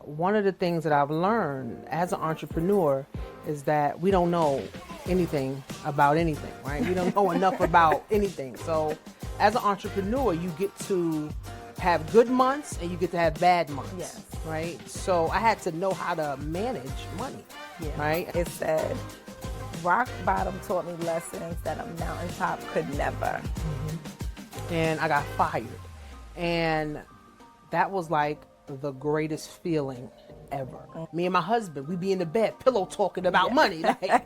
one of the things that I've learned as an entrepreneur is that we don't know anything about anything, right? We don't know enough about anything. So as an entrepreneur, you get to have good months and you get to have bad months, Yes. right? So I had to know how to manage money, right? It said, rock bottom taught me lessons that a mountaintop could never. And I got fired. And that was like the greatest feeling ever. Me and my husband, we be in the bed, pillow talking about money. Like It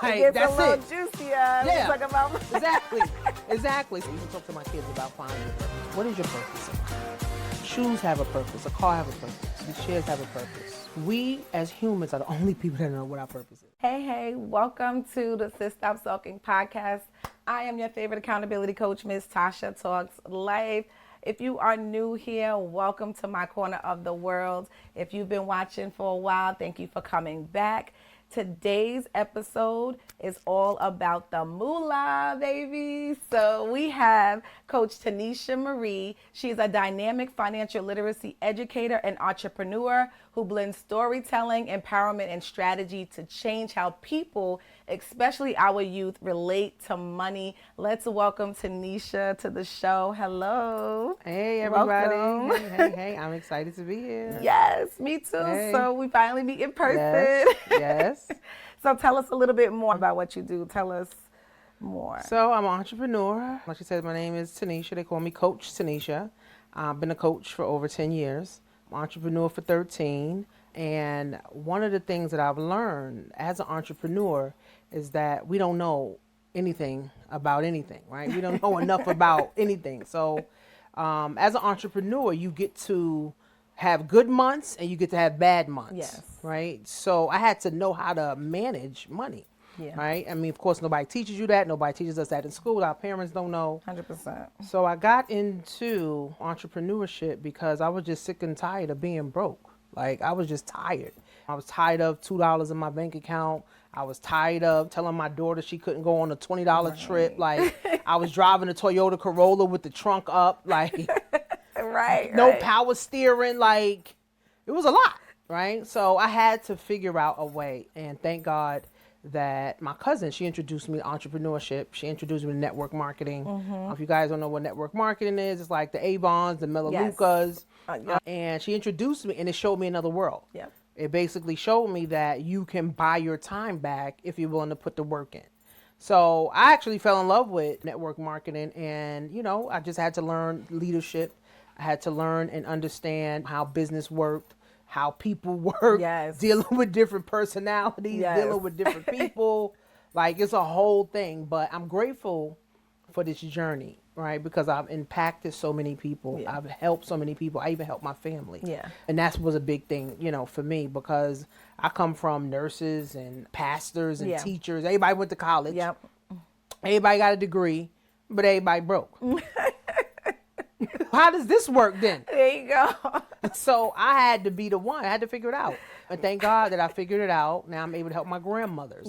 gets that's a little it. juicier. Yeah. Talk about Exactly. So you can talk to my kids about finding your purpose. What is your purpose in life? Shoes have a purpose. A car have a purpose. These chairs have a purpose. We as humans are the only people that know what our purpose is. Hey, welcome to the Sis Stop Sulking podcast. I am your favorite accountability coach, Miss Tasha Talks Life. If you are new here, welcome to my corner of the world. If you've been watching for a while, thank you for coming back. Today's episode is all about the moolah, baby. So we have Coach Tanisha Marie. She's a dynamic financial literacy educator and entrepreneur who blends storytelling, empowerment, and strategy to change how people, especially our youth, relate to money. Let's welcome Tanisha to the show. Hello. Hey, everybody. Welcome. Hey. I'm excited to be here. Yes, me too. Hey. So we finally meet in person. Yes. So tell us a little bit more about what you do. Tell us more. So I'm an entrepreneur. Like you said, my name is Tanisha. They call me Coach Tanisha. I've been a coach for over 10 years. I'm an entrepreneur for 13. And one of the things that I've learned as an entrepreneur is that we don't know anything about anything, right? We don't know enough about anything. So as an entrepreneur, you get to have good months and you get to have bad months, Yes. right? So I had to know how to manage money, right? I mean, of course, nobody teaches you that. Nobody teaches us that in school. Our parents don't know. 100%. So I got into entrepreneurship because I was just sick and tired of being broke. Like, I was just tired. I was tired of $2 in my bank account. I was tired of telling my daughter she couldn't go on a $20 trip. Like, I was driving a Toyota Corolla with the trunk up. Like, no power steering. Like, it was a lot, right? So I had to figure out a way. And thank God that my cousin, she introduced me to entrepreneurship. She introduced me to network marketing. If you guys don't know what network marketing is, it's like the Avons, the Melaleucas. And she introduced me, and it showed me another world. Yep. It basically showed me that you can buy your time back if you're willing to put the work in. So I actually fell in love with network marketing, and, you know, I just had to learn leadership. I had to learn and understand how business worked, how people work, dealing with different personalities, dealing with different people. Like, it's a whole thing. But I'm grateful for this journey, right? Because I've impacted so many people. I've helped so many people. I even helped my family. And that was a big thing, you know, for me, because I come from nurses and pastors and teachers. Everybody went to college. Everybody got a degree, but everybody broke. How does this work then? There you go. So I had to be the one. I had to figure it out. And thank God that I figured it out. Now I'm able to help my grandmothers,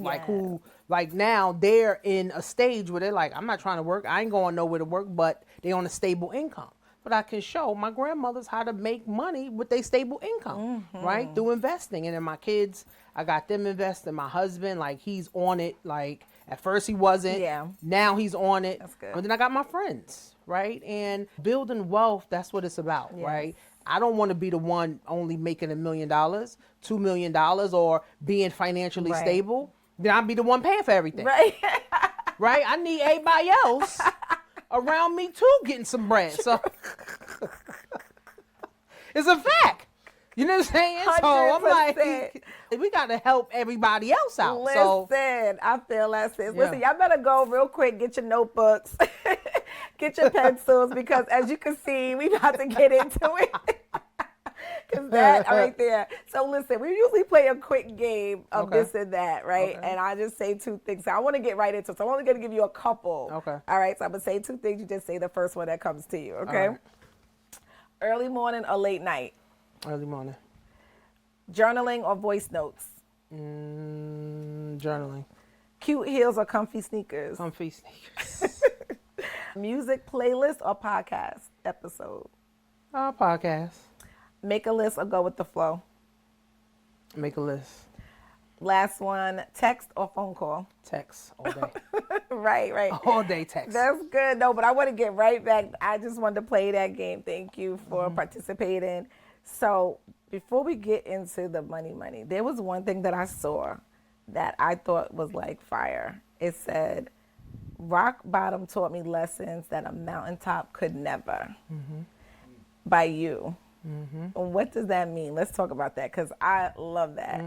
like now they're in a stage where they're like, I'm not trying to work. I ain't going nowhere to work, but they on a stable income. But I can show my grandmothers how to make money with their stable income, right? Through investing. And then my kids, I got them investing. My husband, like, he's on it. Like, at first he wasn't. Now he's on it. That's good. And then I got my friends, right? And building wealth, that's what it's about, right? I don't want to be the one only making $1 million, $2 million, or being financially stable. Then I'll be the one paying for everything. Right? I need everybody else around me too getting some bread. So it's a fact. You know what I'm saying? 100%. So I'm like, we got to help everybody else out. Listen, I feel that, sis. Listen, y'all better go real quick, get your notebooks, get your pencils, because as you can see, we about to get into it. Because that right there. So listen, we usually play a quick game of this and that, right? And I just say two things. So I want to get right into it. So I'm only going to give you a couple. All right. So I'm going to say two things. You just say the first one that comes to you. Okay. Early morning or late night? Early morning. Journaling or voice notes? Journaling. Cute heels or comfy sneakers? Comfy sneakers. Music playlist or podcast episode? Podcast. Make a list or go with the flow. Make a list. Last one, text or phone call. Text all day. Right. All day text. That's good. No, but I want to get right back. I just wanted to play that game. Thank you for participating. So before we get into the money, there was one thing that I saw that I thought was like fire. It said, rock bottom taught me lessons that a mountaintop could never. By you. What does that mean? Let's talk about that, because I love that.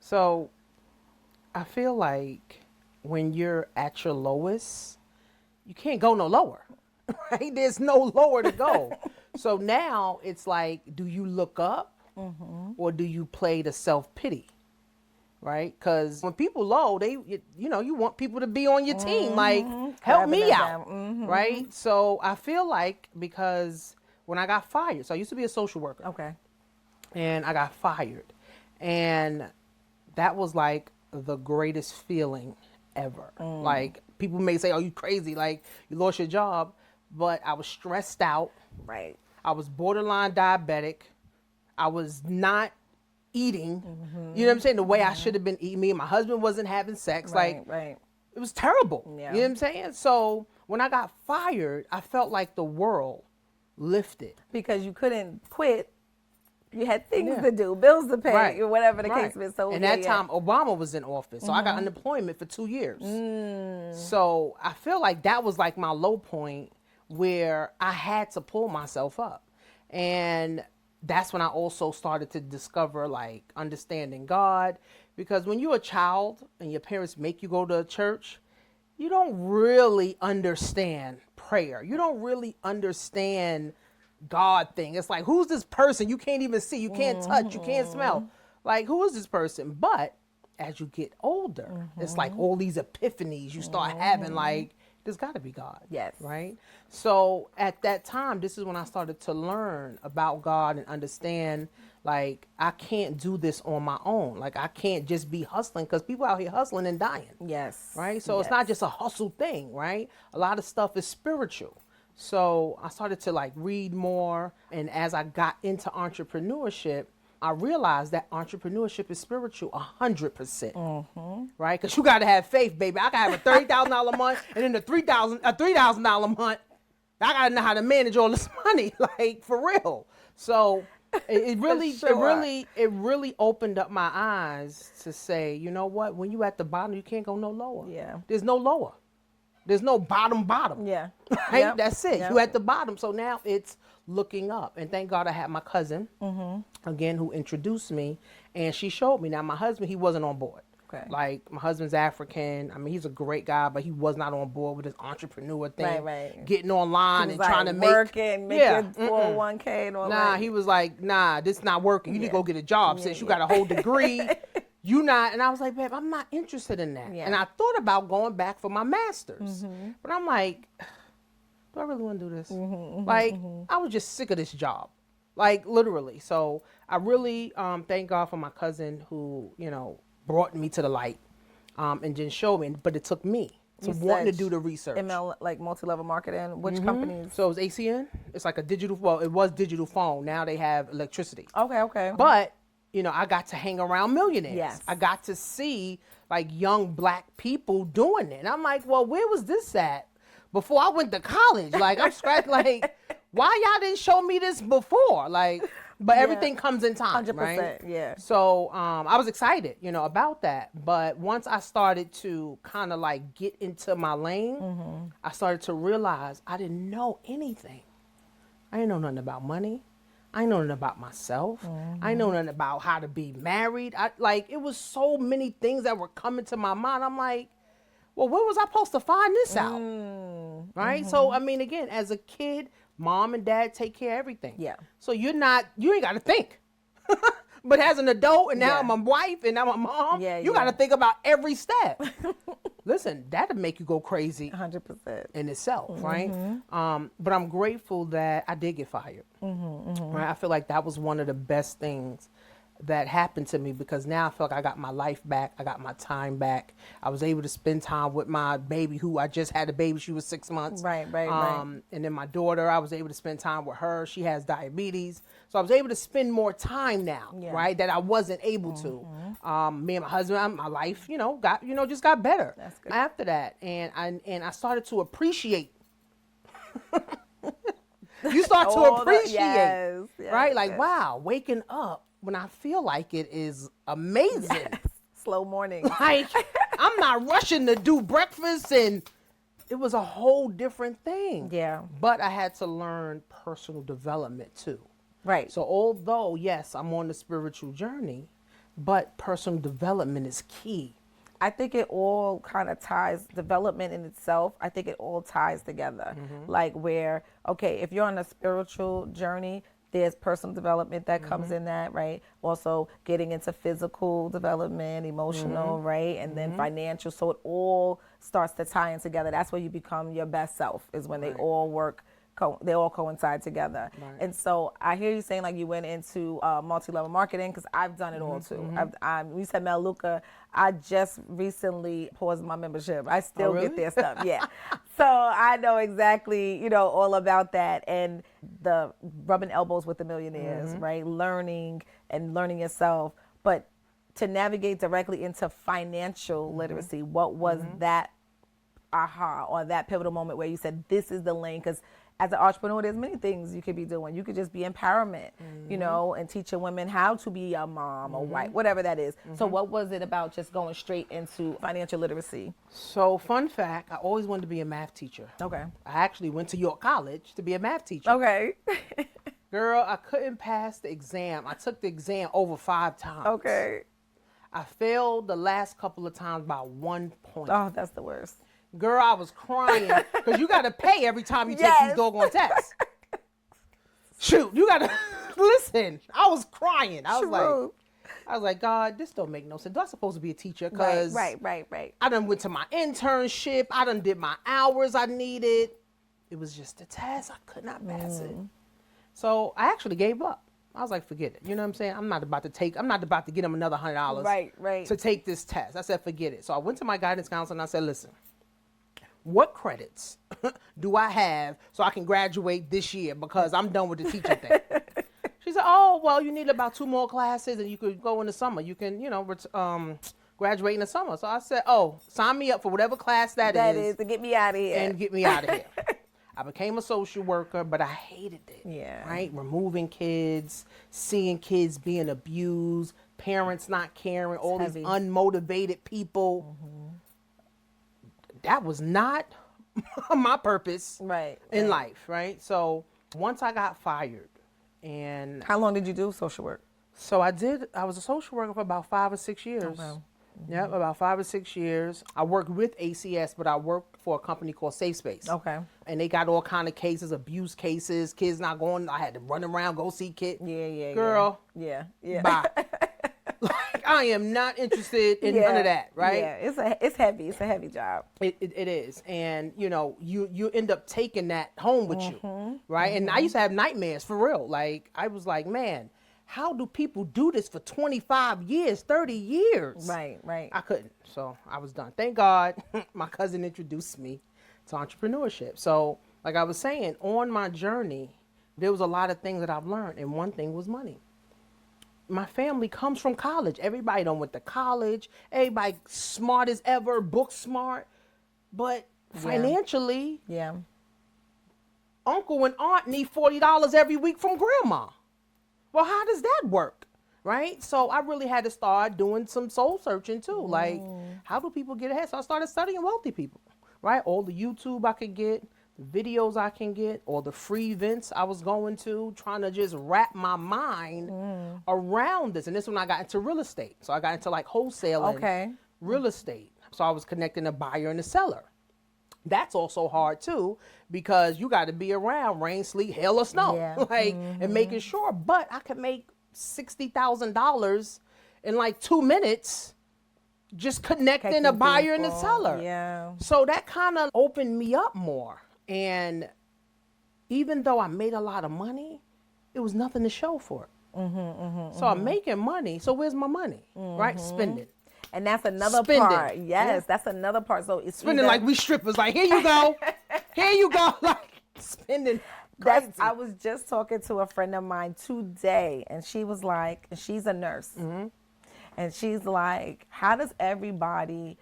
So I feel like when you're at your lowest, you can't go no lower, right? There's no lower to go. So now it's like, do you look up or do you play the self-pity, right? Because when people low, you want people to be on your team, like, help me out, right? So I feel like, because when I got fired, so I used to be a social worker. Okay. And I got fired. And that was like the greatest feeling ever. Like, people may say, oh, you crazy, like you lost your job. But I was stressed out. Right. I was borderline diabetic. I was not eating, you know what I'm saying, the way I should have been eating. Me and my husband wasn't having sex. Right. It was terrible. Yeah. You know what I'm saying? So when I got fired, I felt like the world lifted. Because you couldn't quit. You had things to do, bills to pay, or whatever the case is. So and that time, Obama was in office. So I got unemployment for 2 years. So I feel like that was like my low point, where I had to pull myself up. And that's when I also started to discover, like, understanding God. Because when you're a child and your parents make you go to church, you don't really understand prayer. You don't really understand God thing. It's like, who's this person? You can't even see, you can't touch, you can't smell. Like, who is this person? But as you get older, it's like all these epiphanies you start having, like, there's got to be God. Yes. Right? So at that time, this is when I started to learn about God and understand, like, I can't do this on my own. Like, I can't just be hustling, because people out here hustling and dying. Yes. Right? So it's not just a hustle thing, right? A lot of stuff is spiritual. So I started to, like, read more. And as I got into entrepreneurship, I realized that entrepreneurship is spiritual 100%. Right? Because you got to have faith, baby. I got to have a $30,000 a month, and then a $3,000 a month. I got to know how to manage all this money, like, for real. So it really opened up my eyes to say, you know what? When you at the bottom, you can't go no lower. Yeah. There's no lower. There's no bottom. Yeah. Right? Yep. That's it. Yep. You at the bottom. So now it's looking up. And thank God I had my cousin, again, who introduced me. And she showed me. Now, my husband, he wasn't on board. Okay. Like, my husband's African. I mean, he's a great guy, but he was not on board with this entrepreneur thing. Right. Getting online and trying to make. Working, making 401k and all that. Nah, he was like, nah, this not working. You need to go get a job since you got a whole degree. You not. And I was like, babe, I'm not interested in that. Yeah. And I thought about going back for my master's. But I'm like, do I really want to do this? I was just sick of this job. Like, literally. So I really thank God for my cousin who, brought me to the light and then showed me. But it took me to wanting to do the research. ML, like multi-level marketing. Which companies? So it was ACN. It's like a digital, well, it was digital phone. Now they have electricity. Okay. But, I got to hang around millionaires. Yes. I got to see, like, young Black people doing it. And I'm like, well, where was this at before I went to college? Like, I'm scratching, like, why y'all didn't show me this before? Like, but everything comes in time, 100%, right? yeah. So I was excited, about that. But once I started to kind of, like, get into my lane, I started to realize I didn't know anything. I didn't know nothing about money. I didn't know nothing about myself. I didn't know nothing about how to be married. It was so many things that were coming to my mind. I'm like, well, where was I supposed to find this out? Right? So, I mean, again, as a kid, mom and dad take care of everything. Yeah. So you ain't got to think. But as an adult, and now I'm a wife, and now I'm a mom, you got to think about every step. Listen, that'll make you go crazy 100% in itself, right? But I'm grateful that I did get fired. Right? I feel like that was one of the best things that happened to me, because now I feel like I got my life back. I got my time back. I was able to spend time with my baby, who I just had a baby. She was 6 months. Right. And then my daughter, I was able to spend time with her. She has diabetes. So I was able to spend more time now, Yeah. right? That I wasn't able to. Me and my husband, my life, just got better. That's good. After that. And I started to appreciate. You start to appreciate, yes, right? Like, yes. wow, waking up when I feel like it is amazing. Yes. Slow morning. Like, I'm not rushing to do breakfast, and it was a whole different thing. Yeah. But I had to learn personal development too. Right. So although, yes, I'm on the spiritual journey, but personal development is key. I think it all kind of ties, development in itself, I think it all ties together. Like where, okay, if you're on a spiritual journey, there's personal development that comes in that, right? Also getting into physical development, emotional, right? And then financial. So it all starts to tie in together. That's where you become your best self, is when they all work. They all coincide together. Right. And so I hear you saying like you went into multi-level marketing, because I've done it all too. You said Melaleuca, I just recently paused my membership. I still really? get their stuff, yeah. So I know exactly, all about that, and the rubbing elbows with the millionaires, right? Learning yourself. But to navigate directly into financial literacy, what was that aha or that pivotal moment where you said, this is the lane? Because as an entrepreneur, there's many things you could be doing. You could just be empowerment, and teaching women how to be a mom or wife, whatever that is. So what was it about just going straight into financial literacy? So fun fact, I always wanted to be a math teacher. Okay. I actually went to York College to be a math teacher. Okay. Girl, I couldn't pass the exam. I took the exam over 5 times. Okay. I failed the last couple of times by 1 point. Oh, that's the worst. Girl, I was crying, because you got to pay every time you take these doggone tests. Shoot, you got to listen. I was crying. I was like, God, this don't make no sense. Do I supposed to be a teacher? Because Right. I done went to my internship. I done did my hours I needed. It was just a test. I could not pass it. So I actually gave up. I was like, forget it. You know what I'm saying? I'm not about to get them another $100 Right. to take this test. I said, forget it. So I went to my guidance counselor and I said, listen, what credits do I have so I can graduate this year, because I'm done with the teaching thing? She said, oh, well, you need about 2 more classes and you could go in the summer. You can, graduate in the summer. So I said, oh, sign me up for whatever class that is to get me out of here. and get me out of here. I became a social worker, but I hated it. Yeah. Right? Removing kids, seeing kids being abused, parents not caring, all these unmotivated people. That was not my purpose in life, right? So once I got fired, and how long did you do social work? So I was a social worker for about 5 or 6 years. Oh, wow. Yeah, about 5 or 6 years. I worked with ACS, but I worked for a company called Safe Space. Okay. And they got all kind of cases, abuse cases, kids not going. I had to run around, go see kids. Yeah. Girl. Yeah. Bye. Like, I am not interested in none of that, right? Yeah, it's heavy. It's a heavy job. It is. And, you end up taking that home with you, right? And I used to have nightmares, for real. Like, I was like, man, how do people do this for 25 years, 30 years? Right. I couldn't. So I was done. Thank God my cousin introduced me to entrepreneurship. So like I was saying, on my journey, there was a lot of things that I've learned. And one thing was money. My family comes from college. Everybody done went to college. Everybody smart as ever, book smart. But financially, uncle and aunt need $40 every week from grandma. Well, how does that work? Right? So I really had to start doing some soul searching too. Like, how do people get ahead? So I started studying wealthy people, right? All the YouTube I could get, the videos I can get, or the free events I was going to, trying to just wrap my mind around this. And this is when I got into real estate. So I got into like wholesaling, real estate. So I was connecting the buyer and the seller. That's also hard too, because you got to be around rain, sleet, hail, or snow, and making sure. But I could make $60,000 in like 2 minutes, just connecting a buyer and a seller. Yeah. So that kind of opened me up more. And even though I made a lot of money, it was nothing to show for it. So I'm making money. So where's my money? Right? Spending. And that's another Spending. part. Yes, that's another part. So it's Spending either, like we strippers. Like, here you go. Here you go. Like, spending crazy. I was just talking to a friend of mine today, and she was like, and she's a nurse, and she's like, how does everybody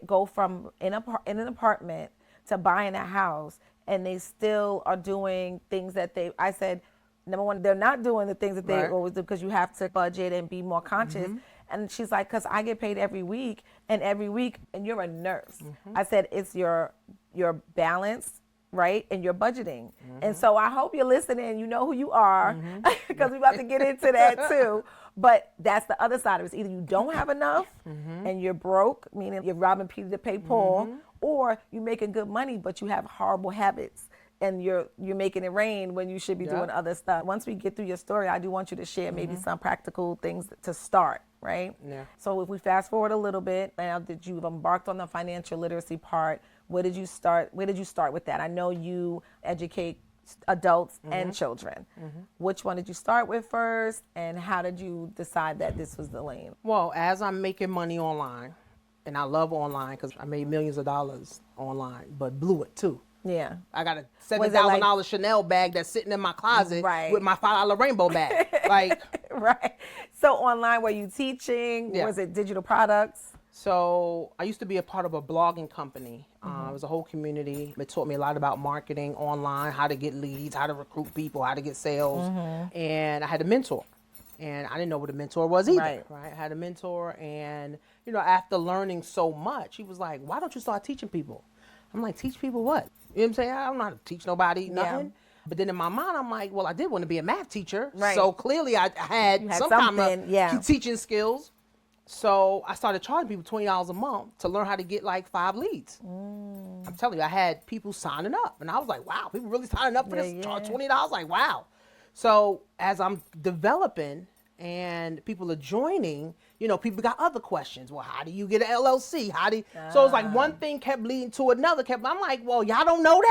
go from in an apartment to buying a house, and they still are doing things that I said, number one, they're not doing the things that they always do because you have to budget and be more conscious. And she's like, because I get paid every week, and you're a nurse. I said, it's your balance, right, and your budgeting. And so I hope you're listening. You know who you are, because we're about to get into that too. But that's the other side of it. It's either you don't have enough and you're broke, meaning you're robbing Peter to pay Paul, or you're making good money, but you have horrible habits. And you're making it rain when you should be doing other stuff. Once we get through your story, I do want you to share maybe some practical things to start, right? Yeah. So if we fast forward a little bit, now that you've embarked on the financial literacy part, where did you start with that? I know you educate adults and children. Which one did you start with first, and how did you decide that this was the lane? Well, as I'm making money online, and I love online because I made millions of dollars online, but blew it too. Yeah. I got a $7,000 Chanel bag that's sitting in my closet with my $5 rainbow bag. Like, right. So online, were you teaching? Yeah. Was it digital products? So I used to be a part of a blogging company. It was a whole community. It taught me a lot about marketing online, how to get leads, how to recruit people, how to get sales. And I had a mentor. And I didn't know what a mentor was either. Right. I had a mentor, and after learning so much, he was like, why don't you start teaching people? I'm like, teach people what? You know what I'm saying? I don't know how to teach nobody nothing. Yeah. But then in my mind, I'm like, well, I did want to be a math teacher. Right. So clearly I had some kind of teaching skills. So I started charging people $20 a month to learn how to get like 5 leads. I'm telling you, I had people signing up. And I was like, wow, people really signing up for this? Charge $20? Like, wow. So as I'm developing and people are joining, people got other questions. Well, how do you get an LLC? So it's like one thing kept leading to another. I'm like, well, y'all don't know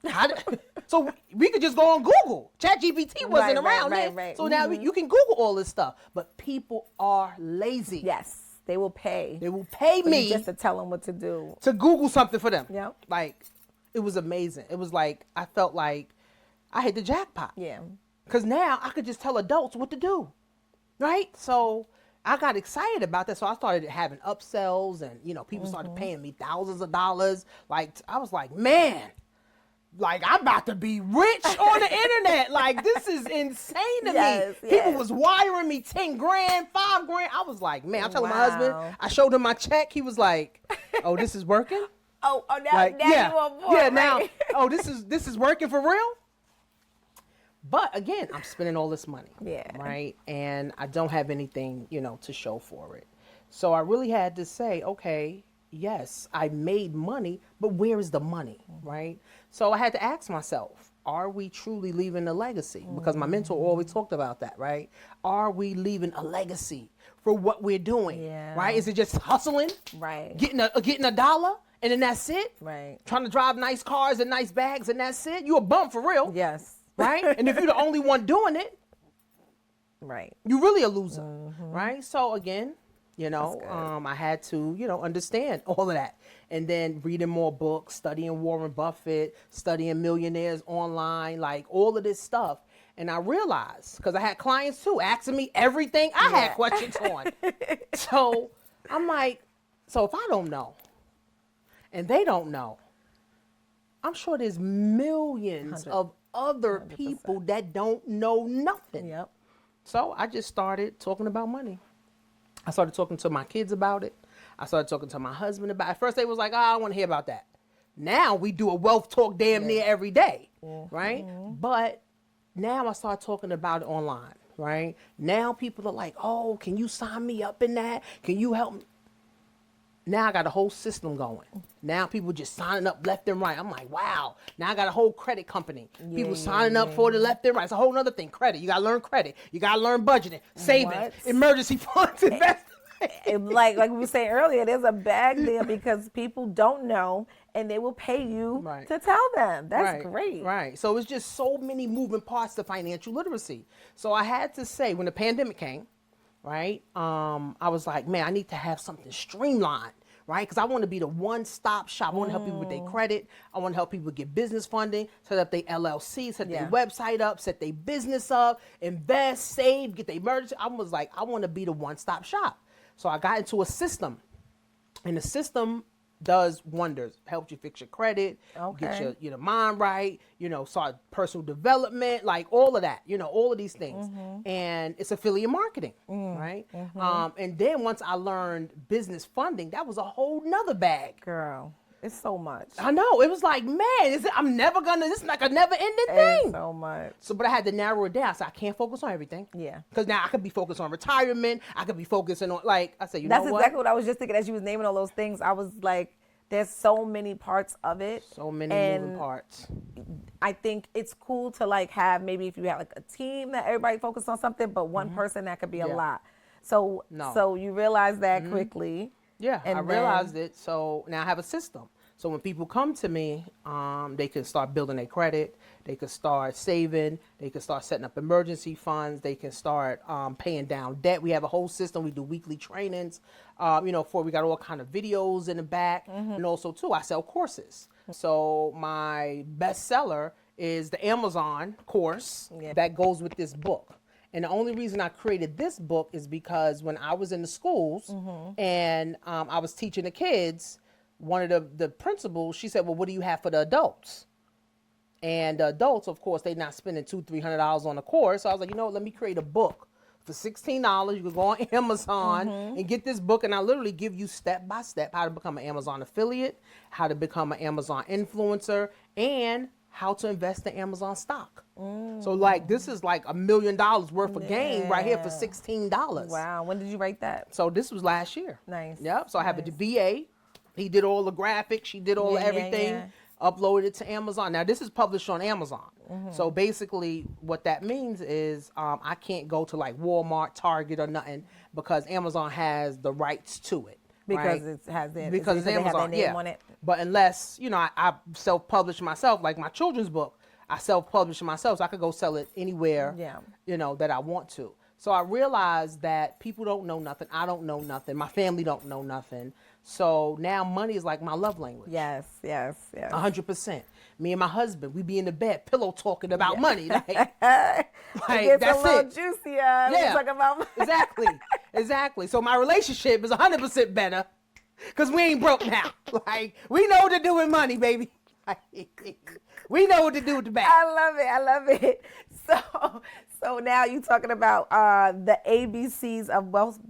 that? So we could just go on Google. ChatGPT wasn't around then. So now you can Google all this stuff. But people are lazy. Yes. They will pay. They will pay me just to tell them what to do. To Google something for them. Yep. Like, it was amazing. It was like, I felt like I hit the jackpot. Yeah. Because now I could just tell adults what to do, right? So I got excited about that. So I started having upsells, and, people started paying me thousands of dollars. Like, I was like, man, like, I'm about to be rich on the internet. Like, this is insane to me. People was wiring me 10 grand, 5 grand. I was like, man, I'm telling my husband, I showed him my check. He was like, oh, this is working? Now you want more. Yeah, now, this is working for real? But again, I'm spending all this money, right? And I don't have anything, to show for it. So I really had to say, okay, yes, I made money, but where is the money, right? So I had to ask myself, are we truly leaving a legacy? Because my mentor always talked about that, right? Are we leaving a legacy for what we're doing, right? Is it just hustling, right? Getting a dollar, and then that's it, right? Trying to drive nice cars and nice bags, and that's it? You a bum for real? Yes. Right? And if you're the only one doing it, right, you're really a loser, right? So again, I had to, understand all of that. And then reading more books, studying Warren Buffett, studying millionaires online, like all of this stuff. And I realized, because I had clients too, asking me everything I had questions on. So I'm like, so if I don't know, and they don't know, I'm sure there's millions of other 100%. People that don't know nothing. Yep. So I just started talking about money. I started talking to my kids about it. I started talking to my husband about it. At first they was like, I don't want to hear about that. Now we do a wealth talk damn near every day, right? But now I start talking about it online, right? Now people are like, oh, can you sign me up in that? Can you help me? Now I got a whole system going. Now people just signing up left and right. I'm like, wow. Now I got a whole credit company. People signing up for the left and right. It's a whole other thing. Credit. You got to learn credit. You got to learn budgeting, savings, emergency funds, investment. Like we were saying earlier, there's a bag there because people don't know and they will pay you to tell them. That's great. Right. So it's just so many moving parts to financial literacy. So I had to say, when the pandemic came, right, I was like, man, I need to have something streamlined, right? Because I want to be the one-stop shop. I want to help people with their credit. I want to help people get business funding, set up their LLC, set their website up, set their business up, invest, save, get their emergency. I was like, I want to be the one-stop shop. So I got into a system, and the system does wonders. Helps you fix your credit, get your mind right, start personal development, like all of that, all of these things. And it's affiliate marketing, right? And then once I learned business funding, that was a whole nother bag. Girl, it's so much. I know. It was like, man, this is like a never ending thing. It's so much. So, but I had to narrow it down. So I can't focus on everything. Yeah. Because now I could be focused on retirement. I could be focusing on, like I said, That's exactly what I was just thinking as you was naming all those things. I was like, there's so many parts of it. So many moving parts. I think it's cool to like have, maybe if you have like a team that everybody focus on something, but one person, that could be a lot. So you realize that quickly. Yeah, and I realized it. So now I have a system. So when people come to me, they can start building their credit. They can start saving. They can start setting up emergency funds. They can start paying down debt. We have a whole system. We do weekly trainings. We got all kind of videos in the back. And also, too, I sell courses. So my bestseller is the Amazon course that goes with this book. And the only reason I created this book is because when I was in the schools and I was teaching the kids, one of the principals, she said, well, what do you have for the adults? And the adults, of course, they're not spending $200-$300 on a course. So I was like, let me create a book for $16. You can go on Amazon and get this book. And I literally give you step by step how to become an Amazon affiliate, how to become an Amazon influencer, and how to invest in Amazon stock. So like, this is like $1 million worth of gain right here for $16. Wow. When did you write that? So this was last year. Nice. Yep. So I have a VA. He did all the graphics. She did all everything. Uploaded it to Amazon. Now, this is published on Amazon. So basically what that means is I can't go to like Walmart, Target, or nothing because Amazon has the rights to it. Because it has their, because they Amazon, have their name on it. But unless, I self-publish myself, like my children's book, I self-publish myself, so I could go sell it anywhere, that I want to. So I realized that people don't know nothing. I don't know nothing. My family don't know nothing. So now money is like my love language. Yes. 100%. Me and my husband, we be in the bed, pillow talking about money. Like it gets that's a little it. juicier. Yeah, Talk about money. Exactly. So my relationship is 100% better because we ain't broke now. Like, we know what to do with money, baby. We know what to do with the bag. I love it. So now you talking about the ABCs of wealth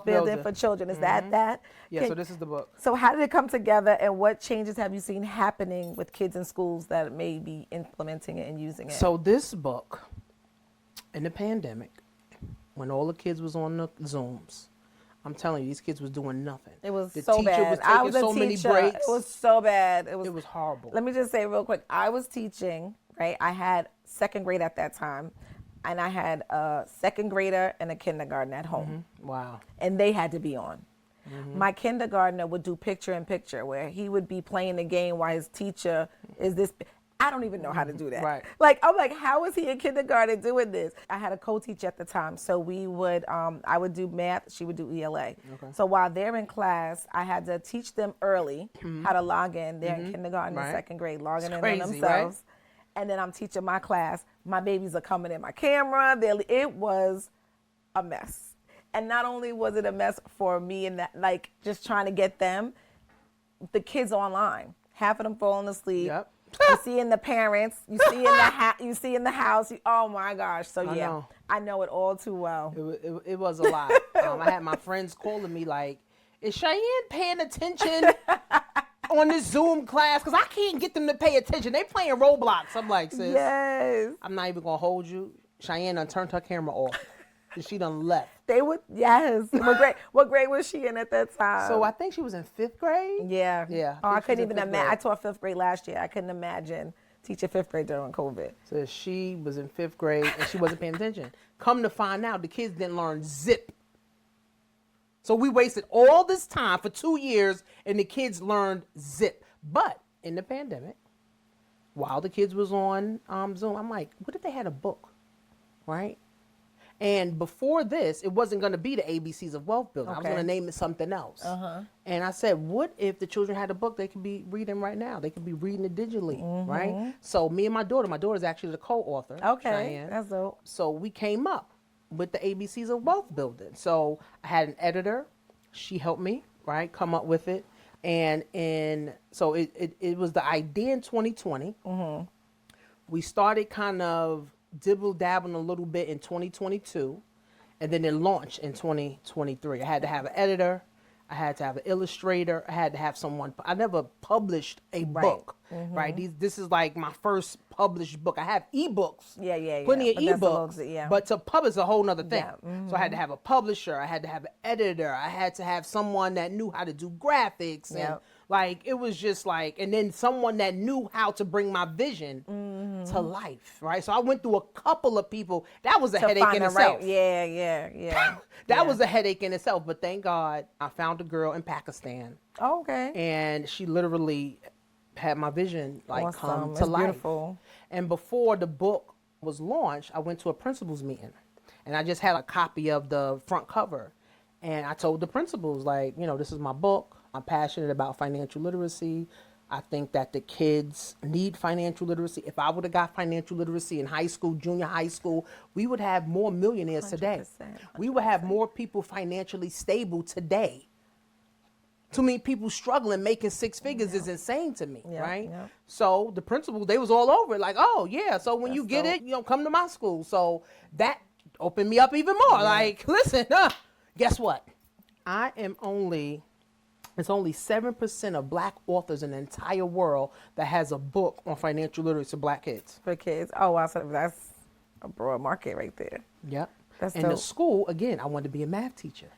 building for children. Is that? Yeah, so this is the book. So how did it come together, and what changes have you seen happening with kids in schools that may be implementing it and using it? So this book, in the pandemic, when all the kids was on the Zooms, I'm telling you, these kids was doing nothing. It was the so teacher bad. was taking I was a so teacher. many breaks. It was so bad. It was horrible. Let me just say real quick. I was teaching, right? I had second grade at that time, and I had a second grader and a kindergarten at home. Wow. And they had to be on. My kindergartner would do picture in picture, where he would be playing the game while his teacher is this. I don't even know how to do that. Right. Like, I'm like, how is he in kindergarten doing this? I had a co-teacher at the time, so we would, I would do math, she would do ELA. Okay. So while they're in class, I had to teach them early how to log in. They're in kindergarten and second grade, logging in on themselves. Right? And then I'm teaching my class. My babies are coming in my camera. It was a mess. And not only was it a mess for me and that, like, just trying to get them, the kids online, half of them falling asleep. Yep. You see in the parents, you see in the house. Oh my gosh! So I know it all too well. It was a lot. I had my friends calling me like, "Is Cheyenne paying attention on this Zoom class? Because I can't get them to pay attention. They playing Roblox." I'm like, "Sis, yes. I'm not even gonna hold you." Cheyenne done turned her camera off. She done left. They would, yes. What grade was she in at that time? So I think she was in 5th grade. Yeah. Yeah. I couldn't even imagine. I taught 5th grade last year. I couldn't imagine teaching 5th grade during COVID. So she was in 5th grade and she wasn't paying attention. Come to find out, the kids didn't learn zip. So we wasted all this time for 2 years and the kids learned zip. But in the pandemic, while the kids was on Zoom, I'm like, what if they had a book, right? And before this, it wasn't going to be the ABCs of wealth building. I was Okay. going to name it something else. And I said, what if the children had a book they could be reading right now? They could be reading it digitally, right? So me and my daughter's actually the co-author. Okay, Cheyenne. that's dope. So we came up with the ABCs of wealth building. So I had an editor. She helped me, right, come up with it. And so it was the idea in 2020. We started kind of dibble-dabbling a little bit in 2022, and then it launched in 2023. I had to have an editor. I had to have an illustrator. I had to have someone. I never published a book, right? This is like my first published book. I have ebooks, Yeah. plenty But of that's a ebooks, little- yeah. but to publish a whole nother thing. Yeah, So I had to have a publisher. I had to have an editor. I had to have someone that knew how to do graphics, and Yep. like it was just like, and then someone that knew how to bring my vision to life, right? So I went through a couple of people. That was a To headache find in the itself. right, yeah. That was a headache in itself, but thank God I found a girl in Pakistan, Okay. and she literally had my vision like Awesome. come It's to life. beautiful. And before the book was launched, I went to a principal's meeting, and I just had a copy of the front cover, and I told the principals, like, you know, this is my book. I'm passionate about financial literacy. I think that the kids need financial literacy. If I would have got financial literacy in high school, junior high school, we would have more millionaires today. 100%, We would have more people financially stable today. Too many people struggling, making six figures is insane to me, right? Yep. So the principals, they was all over it, like, oh yeah, so when you get dope. it, you know, come to my school. So that opened me up even more. Like, listen, guess what? It's only 7% of black authors in the entire world that has a book on financial literacy to black kids. For kids. Oh, wow. So that's a broad market right there. Yep. That's and the dope. school, again, I wanted to be a math teacher.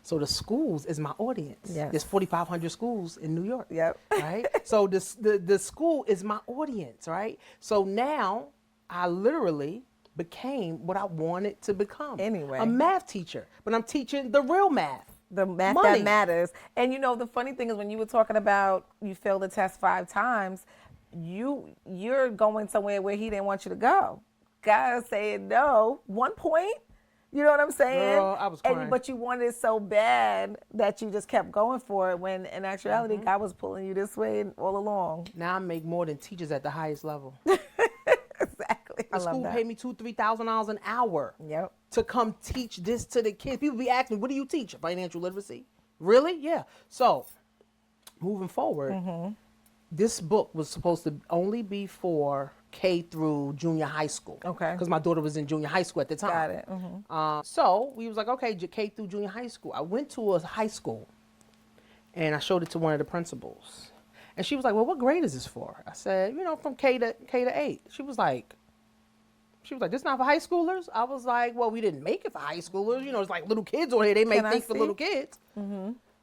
So the schools is my audience. Yes. There's 4,500 schools in New York. Yep. Right? So the school is my audience, right? So now I literally became what I wanted to become. Anyway. A math teacher. But I'm teaching the real math. The math Money. that matters. And you know, the funny thing is when you were talking about you failed the test 5 times, you're going somewhere where he didn't want you to go. God saying no. 1 point. You know what I'm saying? Girl, I was crying. But you wanted it so bad that you just kept going for it when in actuality God was pulling you this way all along. Now I make more than teachers at the highest level. Exactly. I The love school that. paid me $2,000-$3,000 an hour. Yep. To come teach this to the kids. People be asking me, what do you teach? Financial literacy? Really? Yeah. So, moving forward, this book was supposed to only be for K through junior high school. Okay. Because my daughter was in junior high school at the time. Got it. So, we was like, okay, K through junior high school. I went to a high school, and I showed it to one of the principals. And she was like, well, what grade is this for? I said, you know, from K to 8. She was like, this not for high schoolers? I was like, well, we didn't make it for high schoolers. You know, it's like little kids on here. They may Can I think for see? little kids.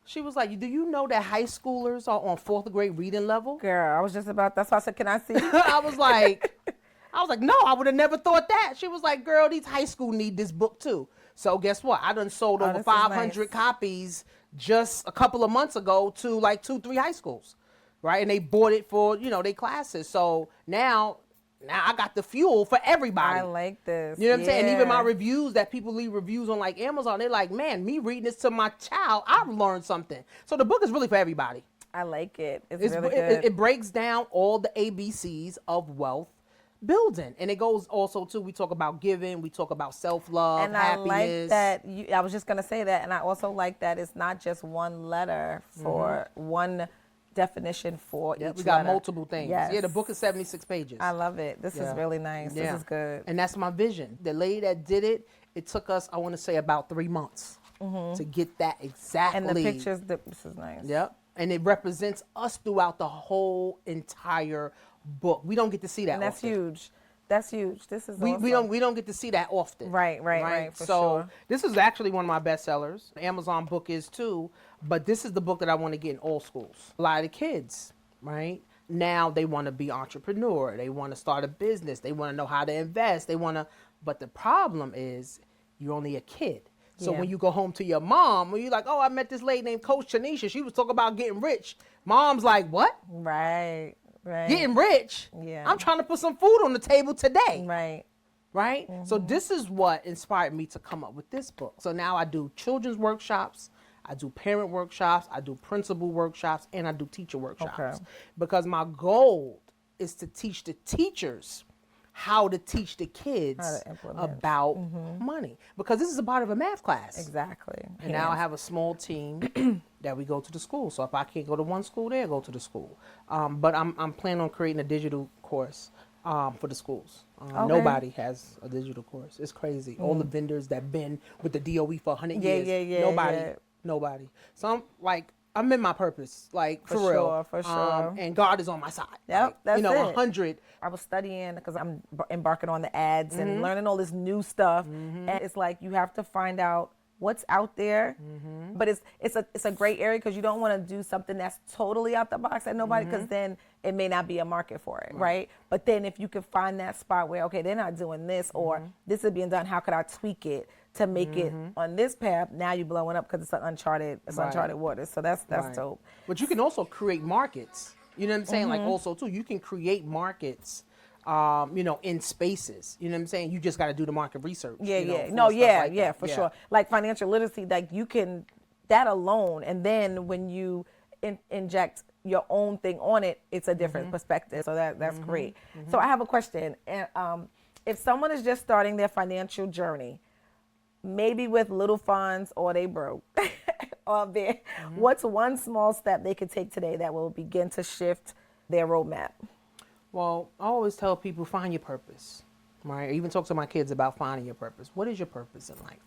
She was like, do you know that high schoolers are on 4th grade reading level? Girl, I was just about, that's why I said, can I see? I was like, no, I would have never thought that. She was like, girl, these high school need this book too. So guess what? I done sold over this is 500 nice. copies just a couple of months ago to like 2-3 high schools, right? And they bought it for, you know, their classes. So now I got the fuel for everybody. I like this. You know what I'm saying? And even my Yeah. reviews that people leave reviews on like Amazon, they're like, man, me reading this to my child, I've learned something. So the book is really for everybody. I like it. It's It's, really good. it breaks down all the ABCs of wealth building. And it goes also to, we talk about giving, we talk about self-love, And I like happiness. that I was just gonna say that, and I also like that it's not just one letter for one definition for Yeah, each we got letter. multiple things. Yes. Yeah, the book is 76 pages. I love it. This Yeah. is really nice. Yeah. This is good. And that's my vision. The lady that did it, it took us, I want to say, about 3 months to get that exactly. And the pictures, this is nice. Yep. And it represents us throughout the whole entire book. We don't get to see that And that's often. huge. That's huge. This is We awesome. we don't get to see that often. Right, for so sure. this is actually one of my bestsellers. The Amazon book is too, but this is the book that I want to get in all schools. A lot of the kids, right? Now they want to be entrepreneur. They want to start a business. They want to know how to invest. But the problem is you're only a kid. So Yeah. when you go home to your mom, when you're like, oh, I met this lady named Coach Tanisha. She was talking about getting rich. Mom's like, what? Right. Right. Getting rich? Yeah. I'm trying to put some food on the table today. Right. Right? So this is what inspired me to come up with this book. So now I do children's workshops, I do parent workshops, I do principal workshops, and I do teacher workshops. Okay. Because my goal is to teach the teachers how to teach the kids How to implement. about money. Because this is a part of a math class. Exactly. And now I have a small team that we go to the school. So if I can't go to one school, they'll go to the school. But I'm planning on creating a digital course for the schools. Okay. Nobody has a digital course. It's crazy. All the vendors that been with the DOE for 100 years. Yeah. Nobody. So I'm in my purpose, like for For real. sure, for sure. And God is on my side. Yep, Like, that's you know, it. 100. I was studying because I'm embarking on the ads and learning all this new stuff. And it's like you have to find out what's out there. But it's a great area because you don't want to do something that's totally out the box that nobody, because then it may not be a market for it, right? But then if you can find that spot where, okay, they're not doing this or this is being done, how could I tweak it to make it on this path? Now you're blowing up because it's uncharted waters. So that's Right. dope. But you can also create markets. You know what I'm saying? Like also too, you can create markets, in spaces. You know what I'm saying? You just got to do the market research. Yeah, you know, yeah. for No, stuff yeah, like yeah, that. for sure. Like financial literacy, like you can, that alone, and then when you inject your own thing on it, it's a different perspective. So that's great. So I have a question. And if someone is just starting their financial journey, maybe with little funds or they broke, or what's one small step they could take today that will begin to shift their roadmap? Well, I always tell people find your purpose, right? I even talk to my kids about finding your purpose. What is your purpose in life?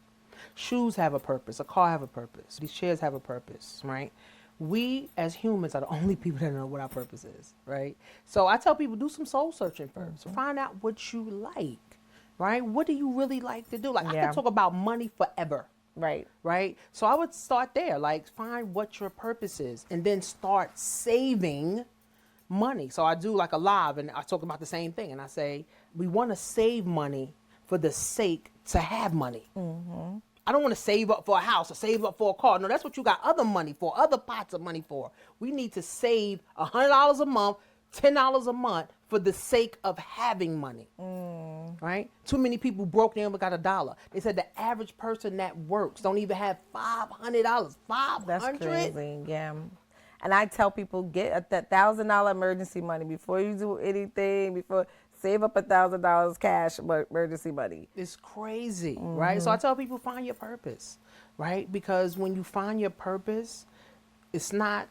Shoes have a purpose. A car have a purpose. These chairs have a purpose, right? We as humans are the only people that know what our purpose is, right? So I tell people do some soul searching first. Find out what you like, right? What do you really like to do? Like I Yeah. could talk about money forever. Right. Right? So I would start there, like find what your purpose is and then start saving money. So I do like a live and I talk about the same thing and I say, we want to save money for the sake to have money. I don't want to save up for a house or save up for a car. No, that's what you got other money for, other pots of money for. We need to save $100 a month, $10 a month for the sake of having money. Right? Too many people broke, they only got $1. They said the average person that works don't even have $500. $500? That's crazy. Yeah. And I tell people, get that $1,000 emergency money before you do anything, before save up $1,000 cash emergency money. It's crazy, right? So I tell people find your purpose, right? Because when you find your purpose, it's not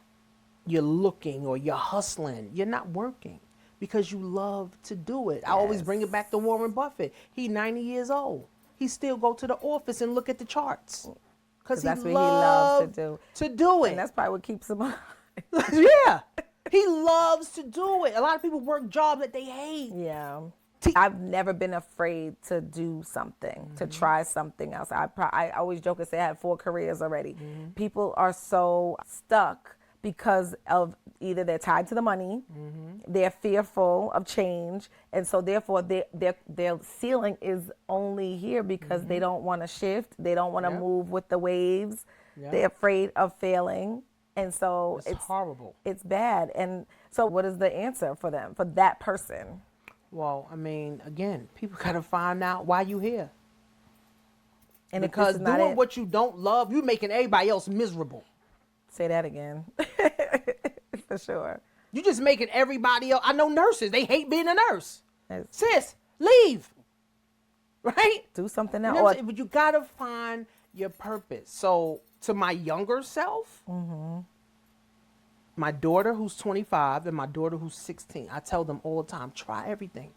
you're looking or you're hustling. You're not working because you love to do it. I always bring it back to Warren Buffett. He's 90 years old. He still go to the office and look at the charts because That's what he loves to do it. And that's probably what keeps him on. Yeah. He loves to do it. A lot of people work jobs that they hate. Yeah. I've never been afraid to do something, to try something else. I always joke and say I had 4 careers already. People are so stuck because of either they're tied to the money, they're fearful of change, and so therefore their ceiling is only here because they don't want to shift, they don't want to move with the waves, they're afraid of failing. And so it's horrible. It's bad. And so what is the answer for them, for that person? Well, I mean, again, people got to find out why you here. And because doing what you don't love, you're making everybody else miserable. Say that again. For sure. You're just making everybody else. I know nurses, they hate being a nurse. Yes. Sis, leave. Right? Do something You else. know but you got to find your purpose. So to my younger self, my daughter who's 25 and my daughter who's 16, I tell them all the time, try everything.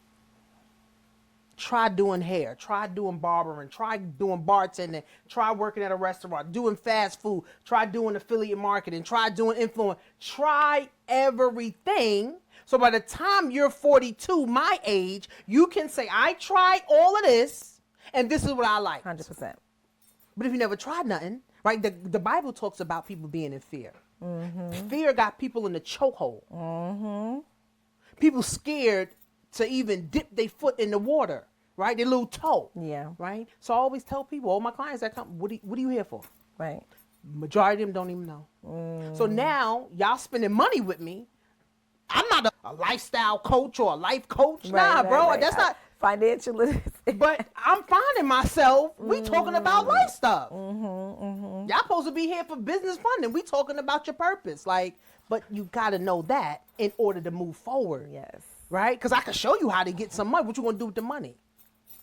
Try doing hair, try doing barbering, try doing bartending, try working at a restaurant, doing fast food, try doing affiliate marketing, try doing influence, try everything. So by the time you're 42, my age, you can say, I tried all of this and this is what I like. 100%. But if you never tried nothing, right? The Bible talks about people being in fear. Fear got people in the chokehold. People scared to even dip their foot in the water, right? Their little toe. Yeah. Right? So I always tell people, all my clients that come, what are you here for? Right. Majority of them don't even know. So now y'all spending money with me. I'm not a lifestyle coach or a life coach. Nah, bro, that's not financial literacy. But I'm finding myself, we talking about life stuff. Y'all supposed to be here for business funding. We talking about your purpose. Like, but you got to know that in order to move forward. Yes. Right? Because I can show you how to get some money. What you going to do with the money?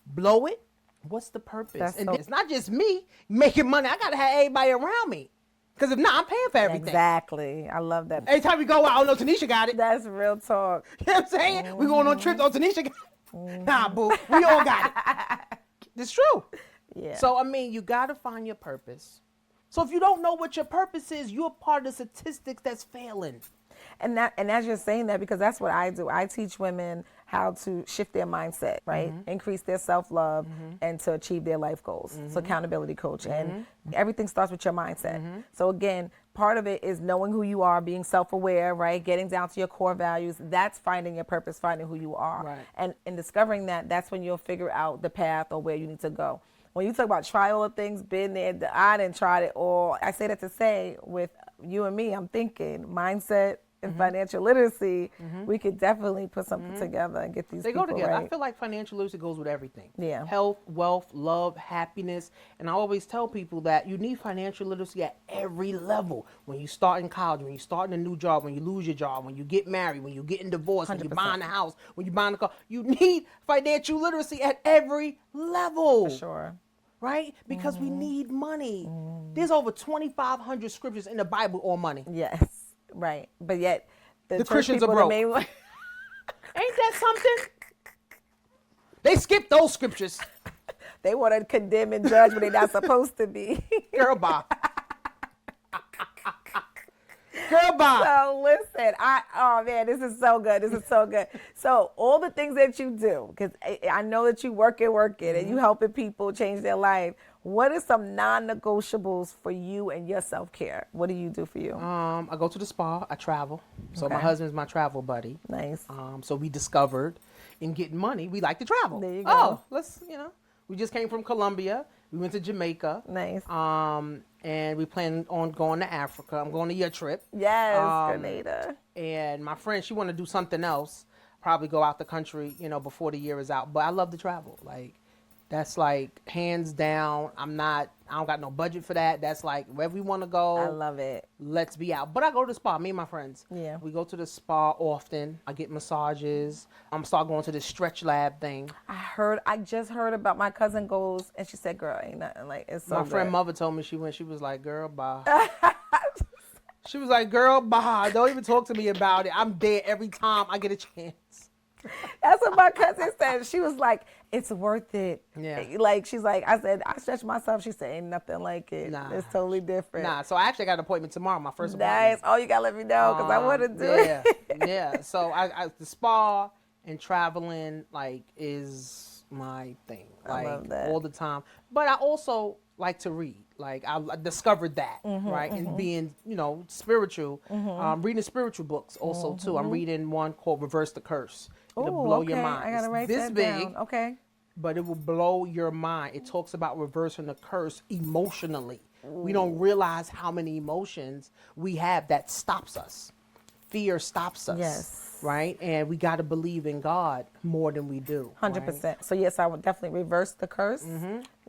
Blow it? What's the purpose? And it's not just me making money. I got to have everybody around me. Because if not, I'm paying for everything. Exactly. I love that. Every time we go out, I don't know, Tanisha got it. That's real talk. You know what I'm saying? We going on trips, oh, Tanisha got it. Nah, boo. We all got it. It's true. Yeah. So, I mean, you got to find your purpose. So if you don't know what your purpose is, you're part of the statistics that's failing. And as you're saying that, because that's what I do. I teach women how to shift their mindset, right? Increase their self-love and to achieve their life goals. So accountability coach. And everything starts with your mindset. So again, part of it is knowing who you are, being self-aware, right? Getting down to your core values. That's finding your purpose, finding who you are. Right. And in discovering that, that's when you'll figure out the path or where you need to go. When you talk about try all the things, been there, I didn't try it all. I say that to say with you and me, I'm thinking mindset and financial literacy, we could definitely put something together and get these people They go together. right. I feel like financial literacy goes with everything. Yeah. Health, wealth, love, happiness. And I always tell people that you need financial literacy at every level. When you start in college, when you start in a new job, when you lose your job, when you get married, when you're getting divorced, when you're 100%. buying a house, when you're buying a car. You need financial literacy at every level. For sure. Right? Because we need money. There's over 2,500 scriptures in the Bible on money. Yes, right. But yet, the Christians people, are broke. the main one, Ain't that something? They skip those scriptures. they want to condemn and judge when they're not supposed to be. Girl, bye. Girl, bye. So listen, oh man, this is so good. This is so good. So all the things that you do, because I know that you work it, and you helping people change their life. What are some non-negotiables for you and your self-care? What do you do for you? I go to the spa. I travel. So Okay. my husband's my travel buddy. Nice. So we discovered in getting money, we like to travel. There you go. Oh, we just came from Colombia. We went to Jamaica. Nice. And we plan on going to Africa. I'm going to your trip. Yes, Grenada. And my friend, she want to do something else. Probably go out the country, before the year is out. But I love to travel. Like, that's like hands down. I don't got no budget for that. That's like wherever we want to go. I love it. Let's be out. But I go to the spa, me and my friends. Yeah. We go to the spa often. I get massages. I'm start going to this stretch lab thing. I just heard about my cousin goes, and she said, girl, ain't nothing like, it's so My friend good. mother told me she went. She was like, girl, bye. She was like, girl, bye. Don't even talk to me about it. I'm there every time I get a chance. That's what my cousin said. She was like, it's worth it. Yeah. Like, she's like, I said, I stretch myself. She said, ain't nothing like it. Nah. It's totally different. Nah, so I actually got an appointment tomorrow, my first Nice. appointment. Oh, you got to let me know because I want to do Yeah, it. yeah. So the spa and traveling, like, is my thing. Like, I love that. all the time. But I also like to read. Like, I discovered that, right? And being, spiritual. Reading spiritual books also, too. I'm reading one called Reverse the Curse. It'll Ooh, blow okay. your mind. I got to write It's this that big, down. Okay. but it will blow your mind. It talks about reversing the curse emotionally. We don't realize how many emotions we have that stops us. Fear stops us. Yes. Right? And we got to believe in God more than we do. 100%. Right? So, yes, I would definitely reverse the curse.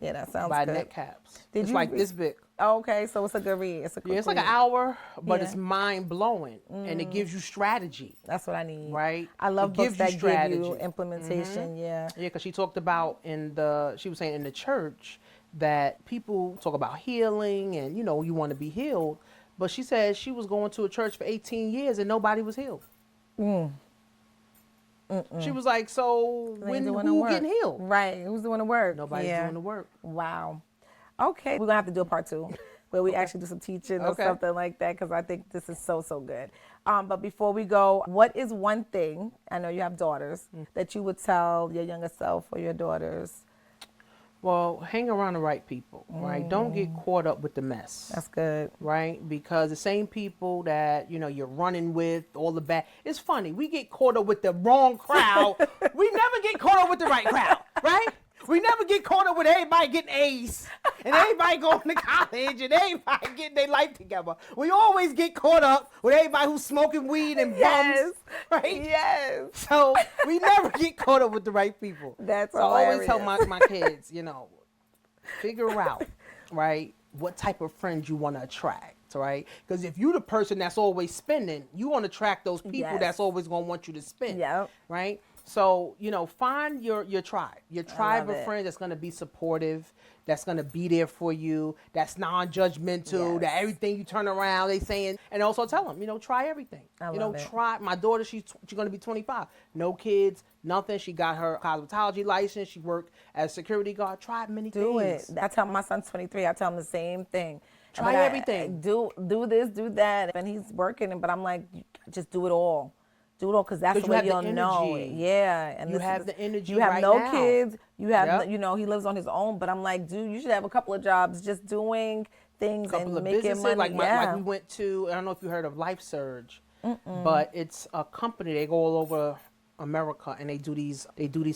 Yeah, that sounds By good. net caps. Did It's you like read- this big. Oh, okay, so it's a good read. It's a quick Yeah, it's like an read. hour, but Yeah. it's mind blowing. And it gives you strategy. That's what I need. Right? I love It books gives that you give you strategy. implementation. Yeah. Yeah, because she talked about she was saying in the church that people talk about healing and, you want to be healed. But she said she was going to a church for 18 years and nobody was healed. She was like, so Ain't doing the who work. getting healed? Right. Who's doing the work? Nobody's Yeah. doing the work. Wow. Okay. We're going to have to do a part 2 where we actually do some teaching or Okay. something like that because I think this is so, so good. But before we go, what is one thing, I know you have daughters, that you would tell your younger self or your daughters? Well, hang around the right people, right? Don't get caught up with the mess. That's good. Right? Because the same people that, you're running with, all the bad. It's funny. We get caught up with the wrong crowd. We never get caught up with the right crowd. Right? We never get caught up with everybody getting A's and everybody going to college and everybody getting their life together. We always get caught up with everybody who's smoking weed and bums, right? Yes. So we never get caught up with the right people. That's so I always hilarious. tell my kids, figure out, right, what type of friends you want to attract, right? Because if you're the person that's always spending, you want to attract those people that's always going to want you to spend, right? So, find your tribe of friends that's going to be supportive, that's going to be there for you, that's non-judgmental, that everything you turn around, they saying, and also tell them, try everything. Try, my daughter, she's going to be 25, no kids, nothing. She got her cosmetology license. She worked as a security guard. Try many things. Do it. I tell my son's 23. I tell him the same thing. Try everything. Do this, do that. And he's working, but I'm like, just do it all. Do it all, because that's the way you'll know. Yeah. And you have the energy. You have right no now. kids. You have, he lives on his own. But I'm like, dude, you should have a couple of jobs just doing things and making money. Like we went to, I don't know if you heard of Life Surge, but it's a company. They go all over America and they do these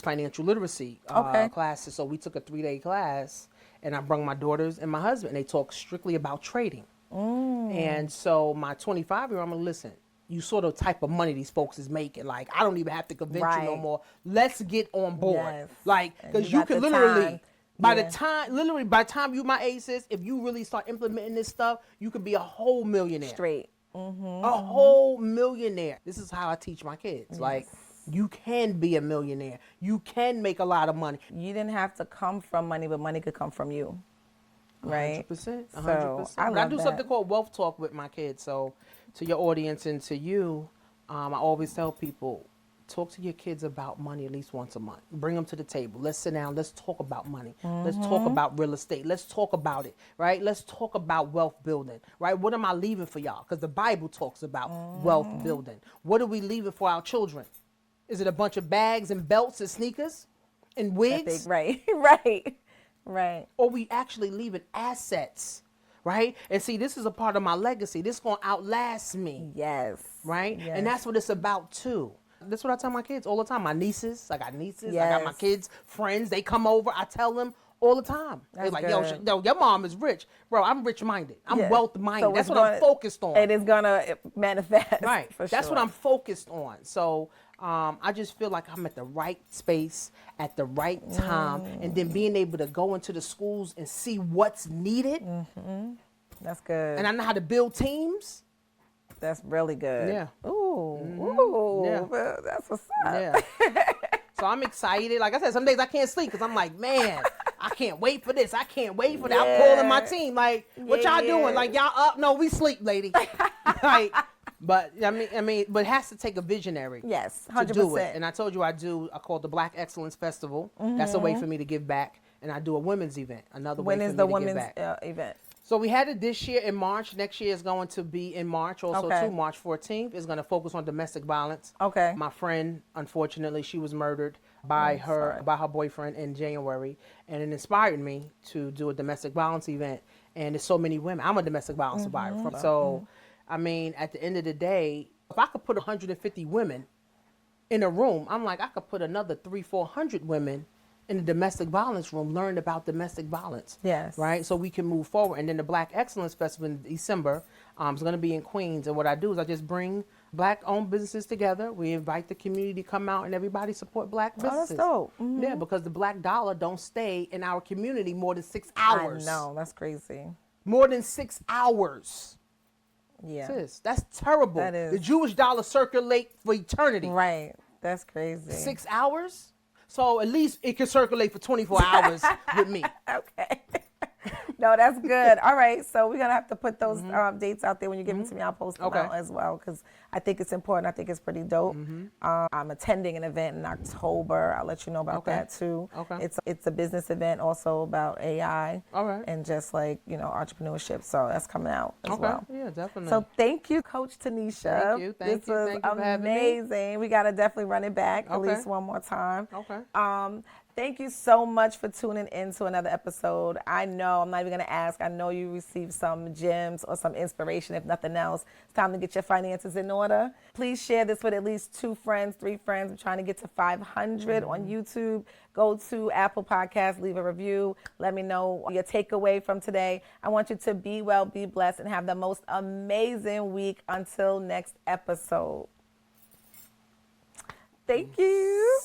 financial literacy classes. So we took a 3-day class and I brought my daughters and my husband, and they talk strictly about trading. And so my 25-year-old, I'm like, listen, you saw the type of money these folks is making. Like, I don't even have to convince you no more. Let's get on board. Yes. Like, because you can literally, by the time you my age, sis, if you really start implementing this stuff, you could be a whole millionaire. Straight. A whole millionaire. This is how I teach my kids. Like, you can be a millionaire. You can make a lot of money. You didn't have to come from money, but money could come from you. Right? 100%. 100%. So, I do something called Wealth Talk with my kids. So, to your audience and to you, I always tell people, talk to your kids about money at least once a month. Bring them to the table. Let's sit down. Let's talk about money. Let's talk about real estate. Let's talk about it, right? Let's talk about wealth building, right? What am I leaving for y'all? Because the Bible talks about wealth building. What are we leaving for our children? Is it a bunch of bags and belts and sneakers and wigs? Right. Or we actually leaving assets, right? And see, this is a part of my legacy. This is going to outlast me. Yes. Right? Yes. And that's what it's about, too. That's what I tell my kids all the time. My nieces, I got nieces. I got my kids' friends. They come over. I tell them all the time. They're like, yo, your mom is rich. Bro, I'm rich-minded. I'm wealth-minded. So that's what I'm focused on. And it's going to manifest. Right. That's what I'm focused on. So I just feel like I'm at the right space at the right time. And then being able to go into the schools and see what's needed. That's good. And I know how to build teams. That's really good. Yeah. Ooh. Yeah. That's what's up. Yeah. So I'm excited. Like I said, some days I can't sleep because I'm like, man, I can't wait for this. I can't wait for that. I'm calling my team. Like, what y'all doing? Like, y'all up? No, we sleep, lady. Like, but I mean, but it has to take a visionary. Yes, 100%. To do it. And I told you I call it the Black Excellence Festival. That's a way for me to give back. And I do a women's event. Another way for me to give back. When is the women's event? So we had it this year in March. Next year is going to be in March also too. March 14th is going to focus on domestic violence. Okay. My friend, unfortunately, she was murdered by her boyfriend in January, and it inspired me to do a domestic violence event. And there's so many women. I'm a domestic violence survivor. So, I mean, at the end of the day, if I could put 150 women in a room, I'm like, I could put another 300-400 women in the domestic violence room, learn about domestic violence. Yes. Right? So we can move forward. And then the Black Excellence Festival in December is going to be in Queens. And what I do is I just bring Black-owned businesses together. We invite the community to come out and everybody support Black businesses. Oh, that's dope. Yeah, because the Black dollar don't stay in our community more than 6 hours. I know, that's crazy. More than 6 hours. Yeah. Sis, that's terrible. That is. The Jewish dollar circulate for eternity. Right. That's crazy. 6 hours? So at least it can circulate for 24 hours with me. Okay. No, that's good. All right. So we're going to have to put those dates out there. When you give them to me, I'll post them out as well, because I think it's important. I think it's pretty dope. I'm attending an event in October. I'll let you know about that too. Okay. It's a business event also about AI. All right. And just like, entrepreneurship. So that's coming out as well. Yeah, definitely. So thank you, Coach Tanisha. Thank you. This was amazing. We got to definitely run it back at least one more time. Okay. Thank you so much for tuning in to another episode. I know, I'm not even going to ask. I know you received some gems or some inspiration, if nothing else. It's time to get your finances in order. Please share this with at least 2 friends, 3 friends. I'm trying to get to 500 on YouTube. Go to Apple Podcasts, leave a review. Let me know your takeaway from today. I want you to be well, be blessed, and have the most amazing week until next episode. Thank you.